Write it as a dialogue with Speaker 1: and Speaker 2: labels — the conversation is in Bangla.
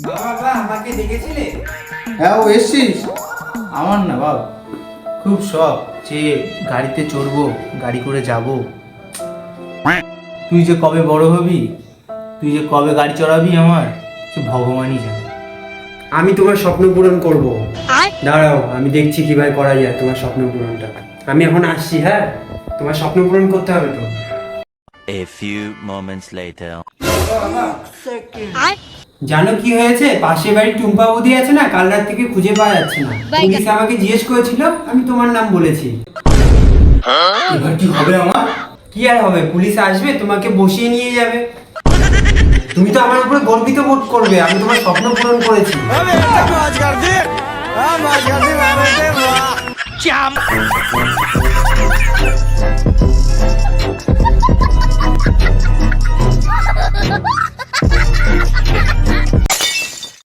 Speaker 1: বাবা আমাকে ডেকেছিলে?
Speaker 2: হ্যাঁ, ও এসছিস? আমার না বাবা খুব শখ যে গাড়িতে চড়বো, গাড়ি করে যাব। তুই যে কবে বড় হবি, তুই যে কবে গাড়ি চড়াবি আমার, সে ভগবানই জানে।
Speaker 1: আমি তোমার স্বপ্ন পূরণ করব। দাঁড়াও, আমি দেখছি কিভাবে করা যায় তোমার স্বপ্ন পূরণটা। আমি এখন আসছি। হ্যাঁ, তোমার স্বপ্ন পূরণ করতে হবে তো।
Speaker 3: A few moments later.
Speaker 1: জানো কি হয়েছে? পাশের বাড়ি টুম্পা বৌদি আছে না, কাল রাত থেকে খুঁজে পাওয়া যাচ্ছে না। পুলিশ আমাকে জিজ্ঞেস করেছিল, আমি তোমার নাম বলেছি।
Speaker 2: এবার কি হবে আমার?
Speaker 1: কি আর হবে, পুলিশ আসবে, তোমাকে বসিয়ে নিয়ে যাবে। তুমি তো আমার উপরে গর্বিত বোধ করবে, আমি তোমার স্বপ্ন পূরণ করেছি।
Speaker 3: Jump!